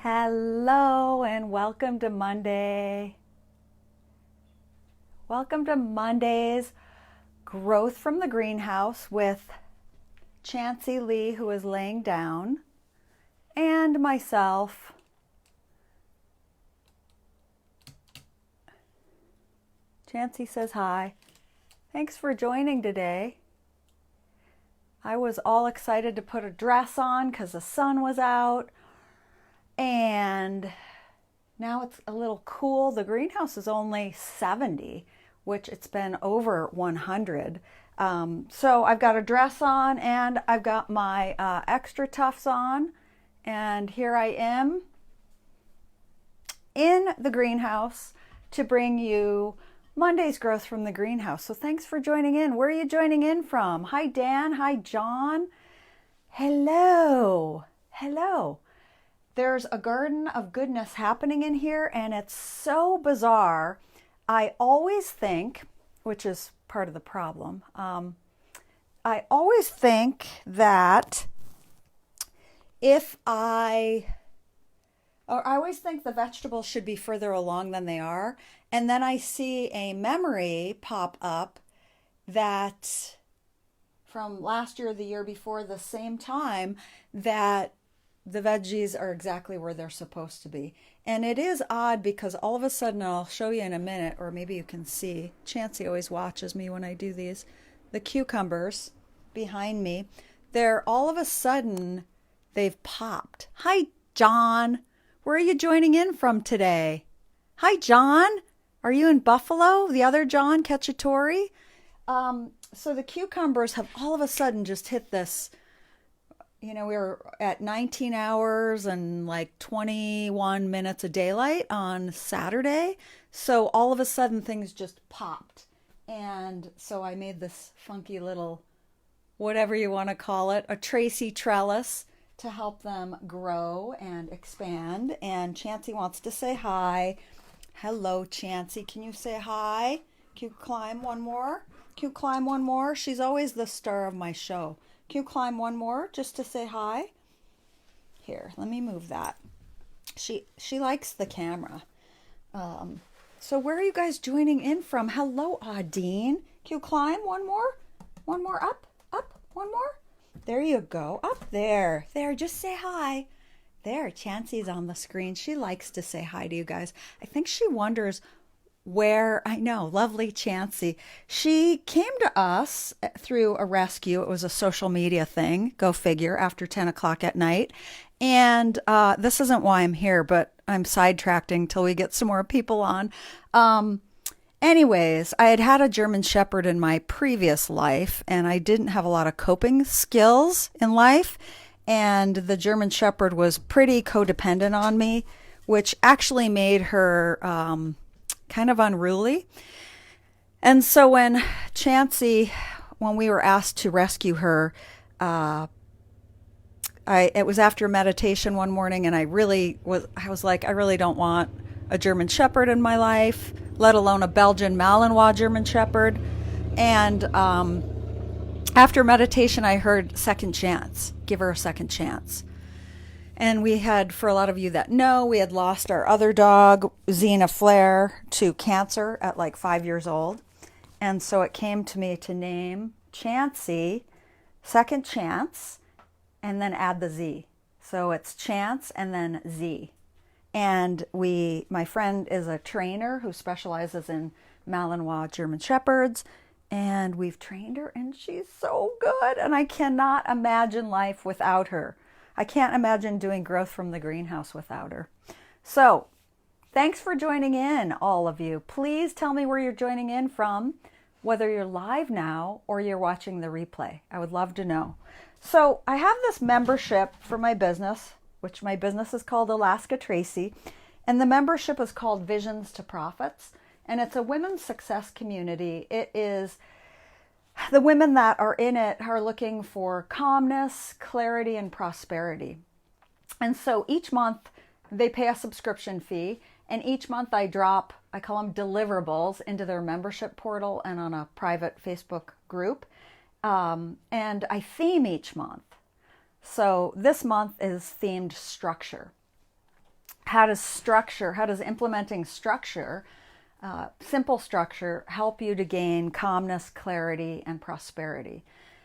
Hello and welcome to Monday. Welcome to Monday's Growth from the Greenhouse with Chancey Lee, who is laying down, and myself. Chancey says hi. Thanks for joining today. I was all excited to put a dress on because the sun was out. And now it's a little cool. The greenhouse is only 70, which it's been over 100. So I've got a dress on and I've got my extra tufts on. And here I am in the greenhouse to bring you Monday's Growth from the Greenhouse. So thanks for joining in. Where are you joining in from? Hi, Dan. Hi, John. Hello. Hello. There's a garden of goodness happening in here, and it's so bizarre. I always think, which is part of the problem, I always think that I always think the vegetables should be further along than they are, and then I see a memory pop up that from last year or the year before, the same time, that the veggies are exactly where they're supposed to be. And it is odd because all of a sudden, I'll show you in a minute, or maybe you can see, Chancey always watches me when I do these, the cucumbers behind me, they're all of a sudden, they've popped. Hi, John. Where are you joining in from today? Hi, John. Are you in Buffalo? The other John, Cacciatore? So the cucumbers have all of a sudden just hit this. We were at 19 hours and like 21 minutes of daylight on Saturday. So all of a sudden things just popped. And so I made this funky little, whatever you want to call it, a Tracy trellis to help them grow and expand. And Chancey wants to say hi. Hello, Chancey. Can you say hi? Can you climb one more? Can you climb one more? She's always the star of my show. Can you climb one more just to say hi? Here, let me move that. She likes the camera. So where are you guys joining in from? Hello, Adine. Can you climb one more? One more up, one more. There you go. Up there. There, just say hi. There, Chancey's on the screen. She likes to say hi to you guys. I think she wonders where, I know, lovely Chancey. She came to us through a rescue. It was a social media thing, go figure, after 10 o'clock at night. And this isn't why I'm here, but I'm sidetracking till we get some more people on. Anyways, I had a German Shepherd in my previous life, and I didn't have a lot of coping skills in life. And the German Shepherd was pretty codependent on me, which actually made her kind of unruly. And so when we were asked to rescue her, it was after meditation one morning, and I was like, I really don't want a German Shepherd in my life, let alone a Belgian Malinois German Shepherd. And after meditation, I heard second chance, give her a second chance. And we had, for a lot of you that know, we had lost our other dog, Xena Flair, to cancer at like 5 years old. And so it came to me to name Chancey, second chance, and then add the Z. So it's Chance and then Z. And my friend is a trainer who specializes in Malinois German Shepherds. And we've trained her, and she's so good. And I cannot imagine life without her. I can't imagine doing Growth from the Greenhouse without her. So, thanks for joining in, all of you. Please tell me where you're joining in from, whether you're live now or you're watching the replay. I would love to know. So, I have this membership for my business, which my business is called Alaska Tracy, and the membership is called Visions to Profits, and it's a women's success community. It is the women that are in it are looking for calmness, clarity, and prosperity. And so each month they pay a subscription fee, and each month I call them deliverables into their membership portal and on a private Facebook group. And I theme each month. So this month is themed structure. how does implementing structure, simple structure, help you to gain calmness, clarity, and prosperity?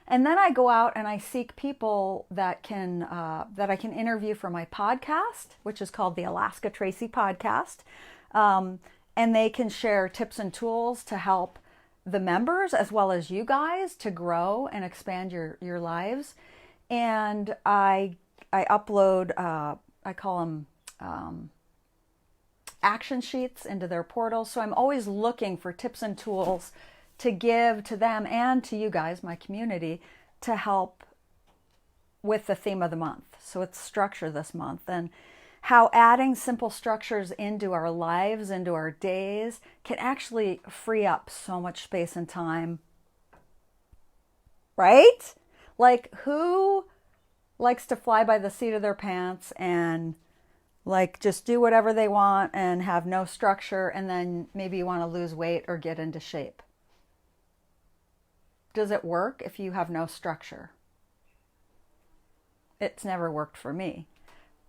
And then I go out and I seek people that I can interview for my podcast, which is called the Alaska Tracy Podcast. And they can share tips and tools to help the members as well as you guys to grow and expand your lives. And I upload, I call them action sheets into their portal. So I'm always looking for tips and tools to give to them and to you guys, my community, to help with the theme of the month. So it's structure this month, and how adding simple structures into our lives, into our days, can actually free up so much space and time. Right? Like, who likes to fly by the seat of their pants and like just do whatever they want and have no structure, and then maybe you want to lose weight or get into shape? Does it work if you have no structure? It's never worked for me.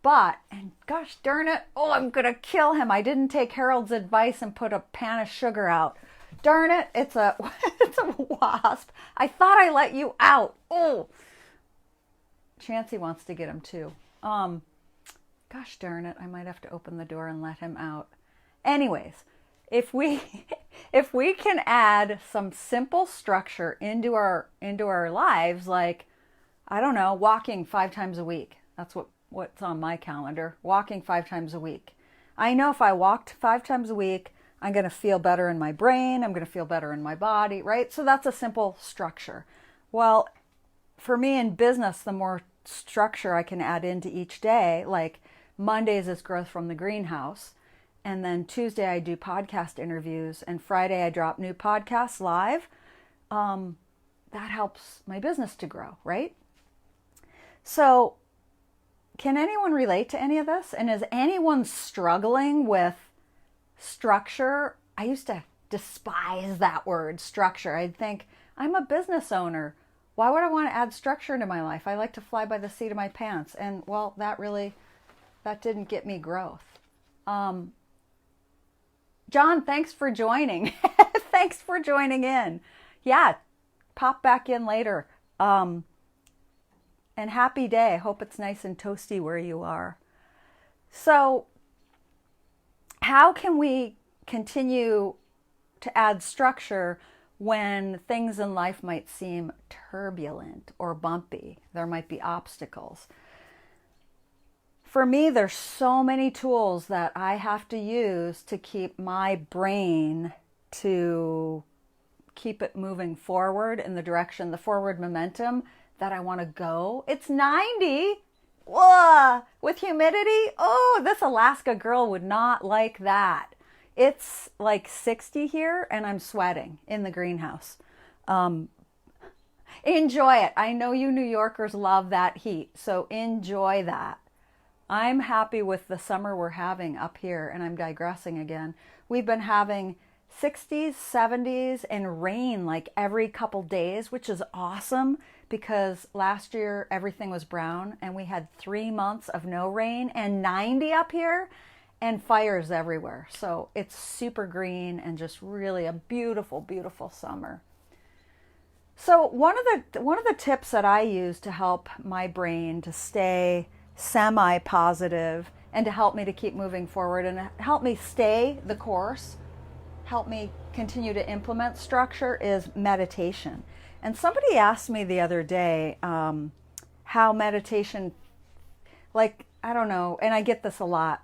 But, and gosh darn it, oh, I'm going to kill him. I didn't take Harold's advice and put a pan of sugar out. Darn it, it's a wasp. I thought I let you out. Oh, Chancey wants to get him too. Gosh darn it, I might have to open the door and let him out. Anyways, if we can add some simple structure into our lives, like, I don't know, walking 5 times a week. That's what's on my calendar. Walking 5 times a week. I know if I walked 5 times a week, I'm going to feel better in my brain. I'm going to feel better in my body, right? So that's a simple structure. Well, for me in business, the more structure I can add into each day, like Mondays is growth from the greenhouse. And then Tuesday I do podcast interviews, and Friday I drop new podcasts live. That helps my business to grow, right? So can anyone relate to any of this? And is anyone struggling with structure? I used to despise that word, structure. I'd think, I'm a business owner. Why would I want to add structure into my life? I like to fly by the seat of my pants. And well, that didn't get me growth. John, thanks for joining. Thanks for joining in. Yeah, pop back in later. And happy day. Hope it's nice and toasty where you are. So, how can we continue to add structure when things in life might seem turbulent or bumpy? There might be obstacles. For me, there's so many tools that I have to use to keep my brain, to keep it moving forward in the direction, the forward momentum that I want to go. It's 90. Whoa, with humidity. Oh, this Alaska girl would not like that. It's like 60 here and I'm sweating in the greenhouse. Enjoy it. I know you New Yorkers love that heat, so enjoy that. I'm happy with the summer we're having up here, and I'm digressing again. We've been having 60s, 70s, and rain like every couple days, which is awesome because last year everything was brown and we had 3 months of no rain and 90 up here and fires everywhere. So it's super green and just really a beautiful, beautiful summer. So one of the tips that I use to help my brain to stay semi-positive and to help me to keep moving forward and help me stay the course, help me continue to implement structure is meditation. And somebody asked me the other day how meditation, like, I don't know, and I get this a lot.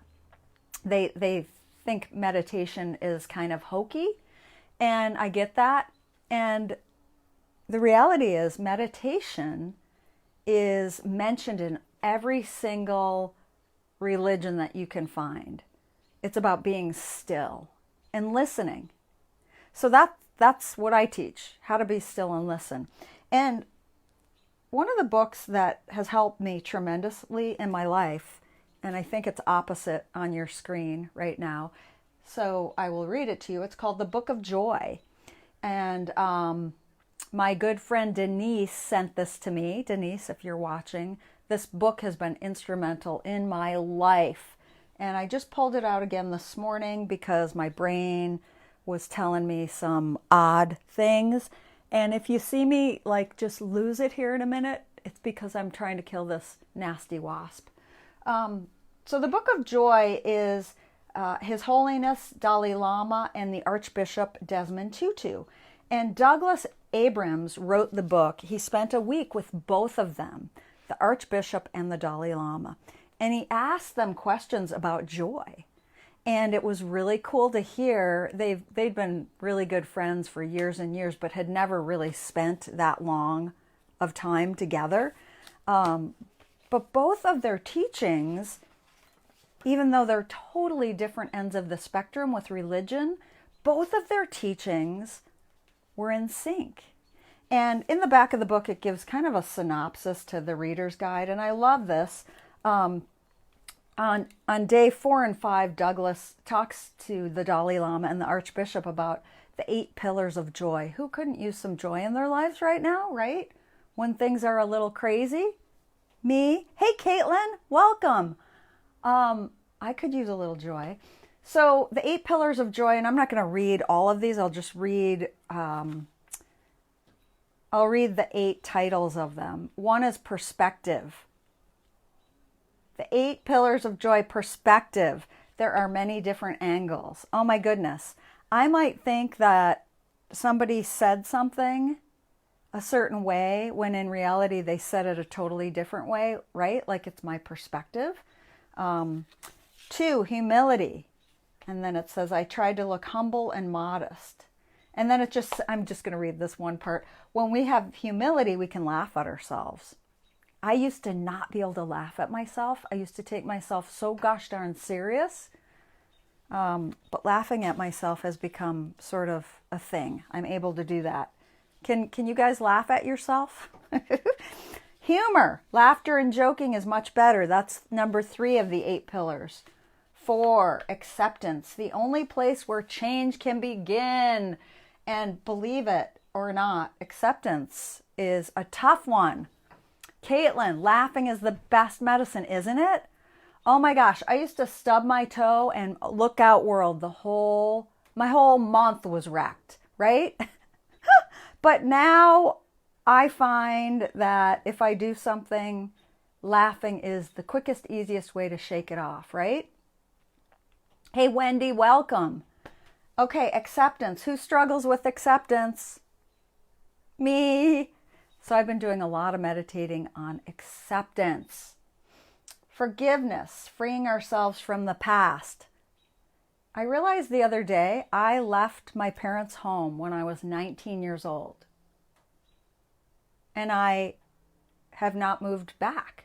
They think meditation is kind of hokey, and I get that. And the reality is meditation is mentioned in every single religion that you can find. It's about being still and listening. So that's what I teach, how to be still and listen. And one of the books that has helped me tremendously in my life, and I think it's opposite on your screen right now, so I will read it to you. It's called The Book of Joy. And my good friend Denise sent this to me. Denise, if you're watching, this book has been instrumental in my life And I just pulled it out again this morning because my brain was telling me some odd things. And if you see me like just lose it here in a minute, it's because I'm trying to kill this nasty wasp. So the Book of Joy is His Holiness Dalai Lama and the Archbishop Desmond Tutu. And Douglas Abrams wrote the book. He spent a week with both of them, the Archbishop and the Dalai Lama. And he asked them questions about joy. And it was really cool to hear. They'd been really good friends for years and years, but had never really spent that long of time together. But both of their teachings, even though they're totally different ends of the spectrum with religion, both of their teachings were in sync. And in the back of the book, it gives kind of a synopsis to the reader's guide. And I love this. On day 4 and 5, Douglas talks to the Dalai Lama and the Archbishop about the 8 pillars of joy. Who couldn't use some joy in their lives right now, right? When things are a little crazy? Me? Hey, Caitlin, welcome. I could use a little joy. So the 8 pillars of joy, and I'm not going to read all of these. I'll just read, I'll read the 8 titles of them. One is perspective. The 8 pillars of joy, perspective. There are many different angles. Oh my goodness. I might think that somebody said something a certain way when in reality they said it a totally different way, right? Like it's my perspective. 2, humility. And then it says, I tried to look humble and modest. And then I'm just going to read this one part. When we have humility, we can laugh at ourselves. I used to not be able to laugh at myself. I used to take myself so gosh darn serious. But laughing at myself has become sort of a thing. I'm able to do that. Can you guys laugh at yourself? Humor, laughter and joking is much better. That's number 3 of the 8 pillars. 4, acceptance, the only place where change can begin. And believe it or not, acceptance is a tough one. Caitlin, laughing is the best medicine, isn't it? Oh my gosh, I used to stub my toe and look out world. My whole month was wrecked, right? But now I find that if I do something, laughing is the quickest, easiest way to shake it off, right? Hey, Wendy, welcome. Okay, acceptance. Who struggles with acceptance? Me. So I've been doing a lot of meditating on acceptance. Forgiveness, freeing ourselves from the past. I realized the other day I left my parents' home when I was 19 years old. And I have not moved back.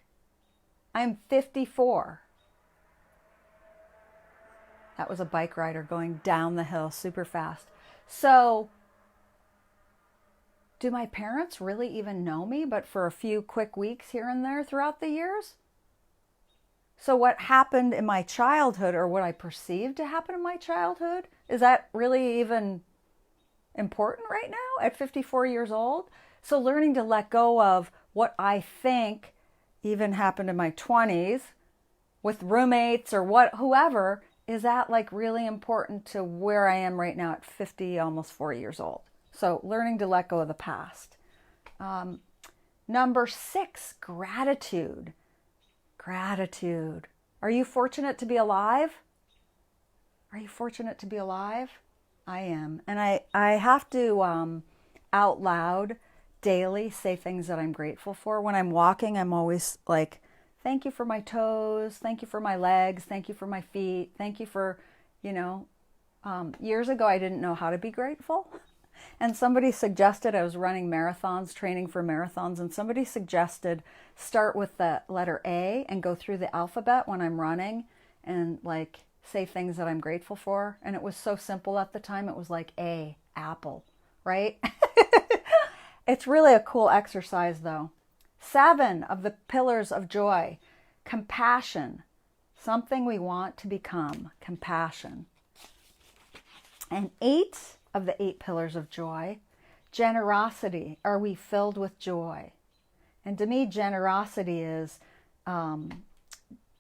I'm 54. That was a bike rider going down the hill super fast. So, do my parents really even know me, but for a few quick weeks here and there throughout the years? So what happened in my childhood, or what I perceived to happen in my childhood, is that really even important right now at 54 years old? So learning to let go of what I think even happened in my 20s with roommates or whoever, is that like really important to where I am right now at 50, almost 40 years old? So learning to let go of the past. Number 6, gratitude. Gratitude. Are you fortunate to be alive? Are you fortunate to be alive? I am. And I have to out loud daily say things that I'm grateful for. When I'm walking, I'm always like, thank you for my toes. Thank you for my legs. Thank you for my feet. Thank you for, years ago, I didn't know how to be grateful. And somebody suggested, I was running marathons, training for marathons, and somebody suggested start with the letter A and go through the alphabet when I'm running and like say things that I'm grateful for. And it was so simple at the time. It was like A, apple, right? It's really a cool exercise though. 7 of the pillars of joy. Compassion. Something we want to become. Compassion. And 8 of the 8 pillars of joy. Generosity. Are we filled with joy? And to me, generosity is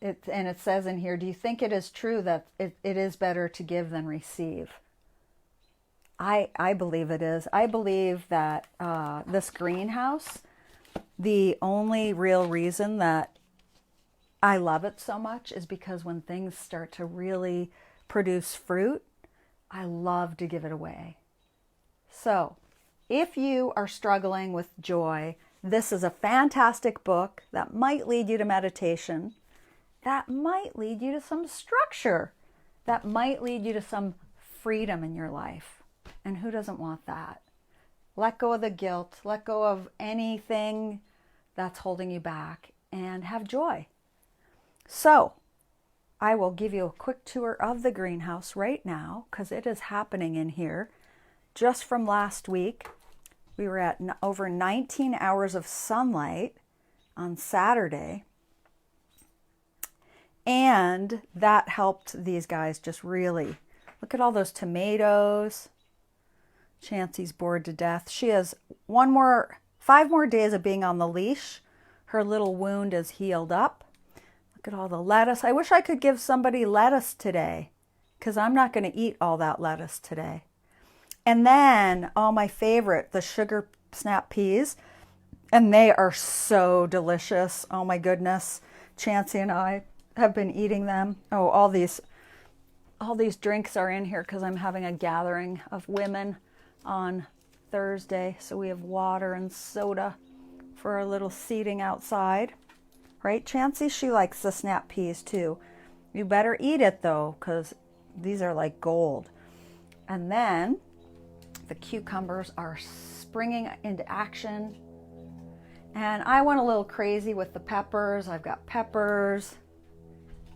and it says in here, do you think it is true that it is better to give than receive? I believe it is. I believe that this greenhouse, the only real reason that I love it so much is because when things start to really produce fruit, I love to give it away. So if you are struggling with joy, this is a fantastic book that might lead you to meditation, that might lead you to some structure, that might lead you to some freedom in your life. And who doesn't want that? Let go of the guilt, let go of anything that's holding you back, and have joy. So I will give you a quick tour of the greenhouse right now, because it is happening in here. Just from last week, we were at over 19 hours of sunlight on Saturday. And that helped these guys just really. Look at all those tomatoes. Chancey's bored to death. She has 5 more days of being on the leash. Her little wound is healed up. Look at all the lettuce. I wish I could give somebody lettuce today, because I'm not going to eat all that lettuce today. And then, my favorite, the sugar snap peas. And they are so delicious. Oh my goodness. Chancey and I have been eating them. Oh, all these drinks are in here because I'm having a gathering of women on Thursday. So we have water and soda for our little seating outside. Right, Chancey? She likes the snap peas too. You better eat it though, because these are like gold. And then the cucumbers are springing into action. And I went a little crazy with the peppers. I've got peppers,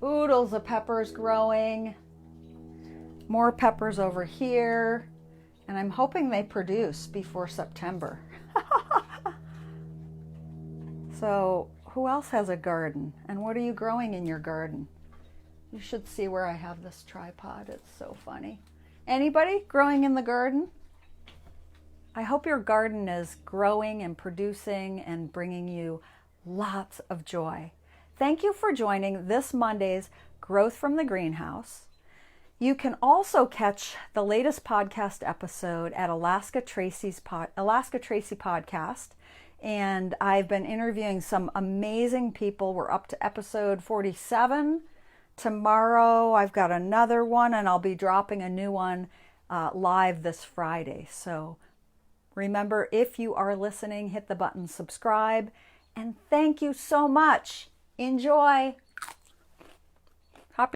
oodles of peppers growing, more peppers over here, and I'm hoping they produce before September. So who else has a garden? And what are you growing in your garden? You should see where I have this tripod. It's so funny. Anybody growing in the garden? I hope your garden is growing and producing and bringing you lots of joy. Thank you for joining this Monday's Growth from the Greenhouse. You can also catch the latest podcast episode at Alaska Tracy Podcast. And I've been interviewing some amazing people. We're up to episode 47. Tomorrow I've got another one, and I'll be dropping a new one live this Friday. So remember, if you are listening, hit the button subscribe. And thank you so much. Enjoy.